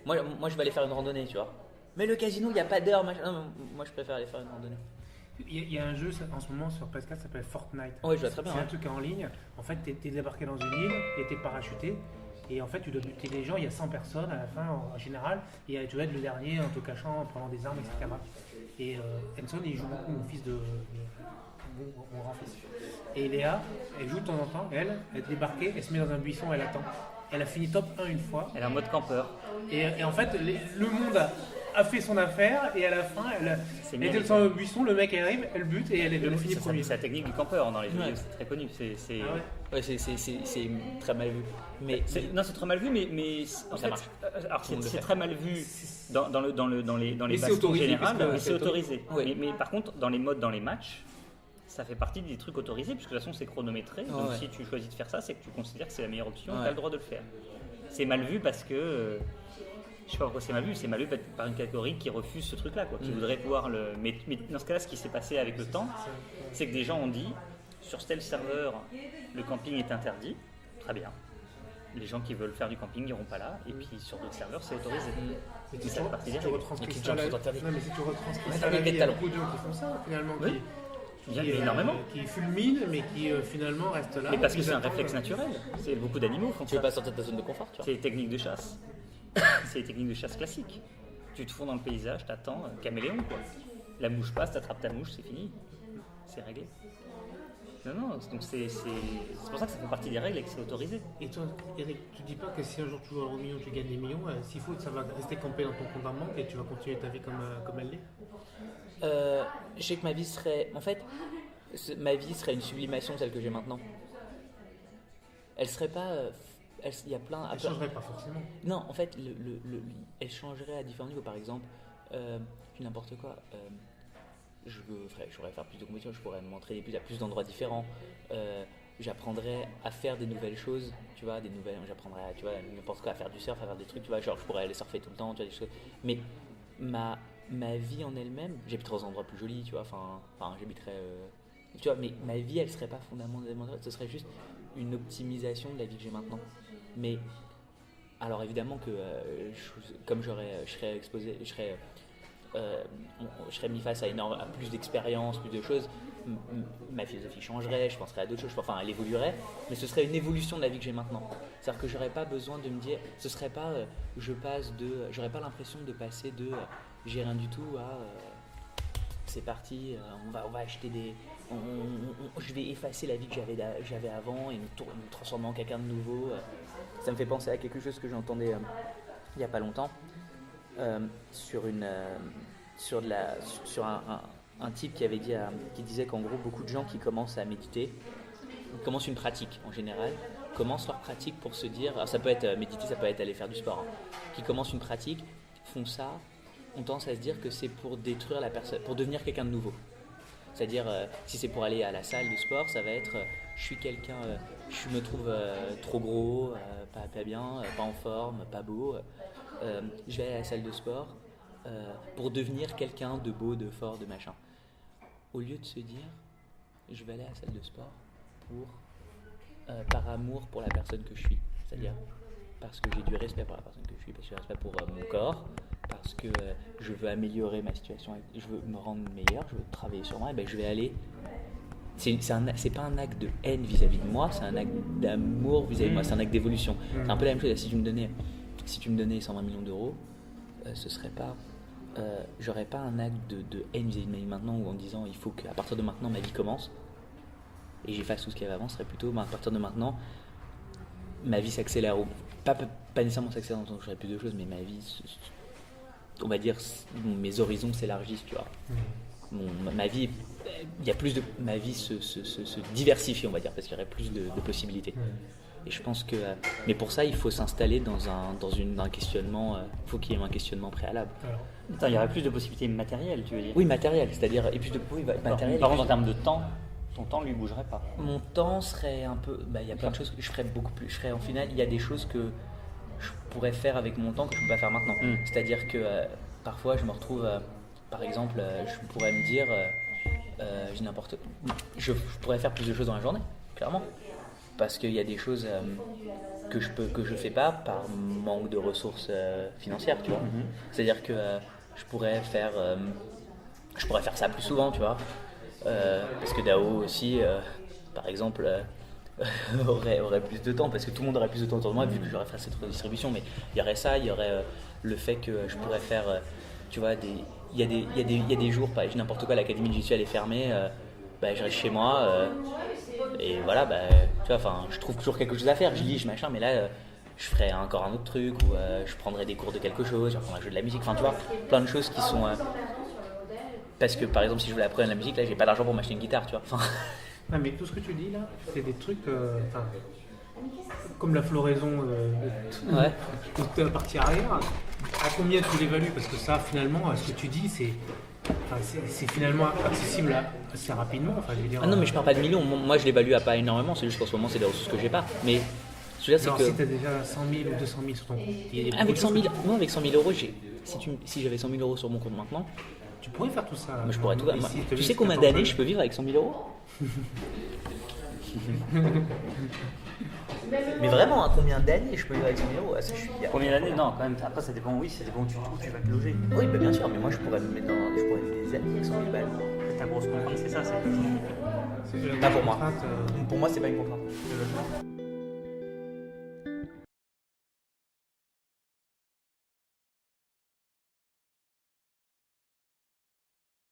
Moi je vais aller faire une randonnée, tu vois. Mais le casino, il n'y a pas d'heure. Moi je préfère aller faire une randonnée. Il y a un jeu en ce moment sur PS4 qui s'appelle Fortnite. Ouais, je vois très bien. C'est un truc en ligne. En fait, tu es débarqué dans une île et tu es parachuté. Et en fait, tu dois buter les gens. Il y a 100 personnes à la fin en général. Et tu dois être le dernier en te cachant, en prenant des armes, etc. Et Enson, il joue beaucoup, mon fils mon grand-fils. Et Léa, elle joue de temps en temps. Elle est débarquée, elle se met dans un buisson, elle attend. Elle a fini top 1 une fois. Elle est en mode campeur. Et en fait, le monde a fait son affaire et à la fin, elle était dans le buisson, le mec arrive, elle bute et elle est finie premier. C'est la technique du campeur dans les jeux vidéo, c'est très connu. C'est très mal vu. Non, c'est très mal vu, mais en fait, alors c'est très mal vu dans les bastons générales, c'est autorisé. Oui. Mais par contre, dans les modes, dans les matchs, ça fait partie des trucs autorisés, puisque de toute façon c'est chronométré. Donc si tu choisis de faire ça, c'est que tu considères que c'est la meilleure option, tu as le droit de le faire. C'est mal vu parce que, je sais pas pourquoi c'est mal vu par une catégorie qui refuse ce truc-là, qui voudrait pouvoir le. Mais dans ce cas-là, ce qui s'est passé avec le temps, c'est que des gens ont dit, sur tel serveur, le camping est interdit, très bien. Les gens qui veulent faire du camping n'iront pas là, et puis sur d'autres serveurs, c'est autorisé. Mais si tu retranscris ça, il y a beaucoup de gens qui font ça finalement. Énormément. Qui fulminent, mais qui finalement restent là. Mais parce que c'est un réflexe naturel. Beaucoup d'animaux font ça. Tu veux pas sortir de ta zone de confort, tu vois. C'est les techniques de chasse. C'est les techniques de chasse classiques. Tu te fonds dans le paysage, t'attends, caméléon quoi. La mouche passe, t'attrapes ta mouche, c'est fini. C'est réglé. Non, donc c'est pour ça que ça fait partie des règles et que c'est autorisé. Et toi, Eric, tu dis pas que si un jour tu joues au million, tu gagnes des millions, s'il faut, ça va rester campé dans ton compte en banque et tu vas continuer ta vie comme elle l'est? Je sais que ma vie serait... En fait, ma vie serait une sublimation de celle que j'ai maintenant. Elle serait pas... Il y a plein... Elle changerait pas forcément. Non, en fait, elle changerait à différents niveaux. Par exemple, n'importe quoi. Je pourrais faire plus de compétitions, je pourrais m'entraîner à plus d'endroits différents. J'apprendrais à faire des nouvelles choses, tu vois, j'apprendrais à, tu vois, n'importe quoi, à faire du surf, à faire des trucs, tu vois, genre je pourrais aller surfer tout le temps, tu vois, des choses. Mais ma vie en elle-même, j'habiterais dans un endroit plus joli, tu vois, enfin j'habiterais, tu vois, mais ma vie, elle serait pas fondamentalement, ce serait juste une optimisation de la vie que j'ai maintenant. Mais alors évidemment que comme je serais exposé, je serais mis face à plus d'expériences, plus de choses, ma philosophie changerait, je penserais à d'autres choses, enfin elle évoluerait, mais ce serait une évolution de la vie que j'ai maintenant. C'est-à-dire que j'aurais pas besoin de me dire, ce serait pas, j'aurais pas l'impression de passer de j'ai rien du tout à c'est parti, on va acheter je vais effacer la vie que j'avais avant et me transformer en quelqu'un de nouveau. Ça me fait penser à quelque chose que j'entendais il y a pas longtemps. Sur un type qui disait qu'en gros beaucoup de gens qui commencent à méditer, commencent une pratique en général, commencent leur pratique pour se dire, alors ça peut être méditer, ça peut être aller faire du sport, qui commencent une pratique, font ça, ont tendance à se dire que c'est pour détruire la personne, pour devenir quelqu'un de nouveau. C'est-à-dire si c'est pour aller à la salle de sport, ça va être je me trouve trop gros, pas bien, pas en forme, pas beau. Je vais aller à la salle de sport pour devenir quelqu'un de beau, de fort, de machin. Au lieu de se dire, je vais aller à la salle de sport par amour pour la personne que je suis. C'est-à-dire parce que j'ai du respect pour la personne que je suis, parce que j'ai du respect pour mon corps, parce que je veux améliorer ma situation, je veux me rendre meilleur, je veux travailler sur moi, et ben je vais aller... C'est pas un acte de haine vis-à-vis de moi, c'est un acte d'amour vis-à-vis de moi, c'est un acte d'évolution. C'est un peu la même chose. Si tu me donnais 120 millions d'euros, ce serait pas, j'aurais pas un acte de haine vis-à-vis de ma vie maintenant, ou en disant il faut qu'à partir de maintenant ma vie commence et j'efface tout ce qu'il y avait avant. Ce serait plutôt à partir de maintenant ma vie s'accélère, ou pas nécessairement s'accélère dans le sens où j'aurais plus de choses, mais ma vie, on va dire, mes horizons s'élargissent, tu vois. Ma vie, il y a plus de, ma vie se diversifie, on va dire, parce qu'il y aurait plus de possibilités. Et je pense que, mais pour ça, il faut s'installer dans un questionnement. Il faut qu'il y ait un questionnement préalable. Attends, il y aurait plus de possibilités matérielles, tu veux dire? Oui, matériel, c'est-à-dire et plus de matériel. Par contre, en termes de temps, ton temps lui bougerait pas. Mon temps serait un peu. Il y a plein de choses que je ferais beaucoup plus. En final, il y a des choses que je pourrais faire avec mon temps que je ne peux pas faire maintenant. C'est-à-dire que parfois, je me retrouve. Par exemple, je pourrais me dire, je pourrais faire plus de choses dans la journée, clairement. Parce qu'il y a des choses que je fais pas par manque de ressources financières, tu vois. C'est-à-dire que je pourrais faire ça plus souvent, tu vois. Parce que Dao aussi, par exemple, aurait plus de temps, parce que tout le monde aurait plus de temps autour de moi vu que j'aurais fait cette redistribution. Mais il y aurait ça, il y aurait le fait que je pourrais faire, tu vois, il y a des jours, par n'importe quoi, l'académie du Visuel est fermée, je reste chez moi. Et voilà, tu vois, je trouve toujours quelque chose à faire. Je lis, je machin, mais là, je ferais encore un autre truc, ou je prendrais des cours de quelque chose, j'apprendrais à jouer de la musique, enfin tu vois, plein de choses qui sont... parce que par exemple si je voulais apprendre la musique, là j'ai pas d'argent pour m'acheter une guitare, tu vois. Enfin... Non, mais tout ce que tu dis là, c'est des trucs comme la floraison de la partie arrière. À combien tu l'évalues? Parce que ça, finalement, ce que tu dis, c'est finalement accessible assez rapidement. Enfin, je veux dire, ah non, mais je parle pas de millions. Moi, je l'évalue à pas énormément. C'est juste qu'en ce moment, c'est des ressources que j'ai pas. Mais ce que je veux dire, c'est que si tu as déjà 100 000 ou 200 000 sur ton compte, avec 100 000, moi, avec 100 000 euros, si j'avais 100 000 euros sur mon compte maintenant, tu pourrais faire tout ça. moi, je pourrais tout. Ici, Tu sais combien d'années je peux vivre avec 100 000 euros? Mais vraiment, hein, combien d'années je peux vivre avec 100 000 euros? Ah, ça, je suis fier. Combien d'années? Non, quand même. Après, ça dépend où tu vas te loger. Oui, bah, bien sûr, mais moi je pourrais me mettre je pourrais vivre des années avec 100 000 balles. Ta grosse contrainte, c'est ça. Pas pour moi. Contrainte, Pour moi, c'est pas une contrainte.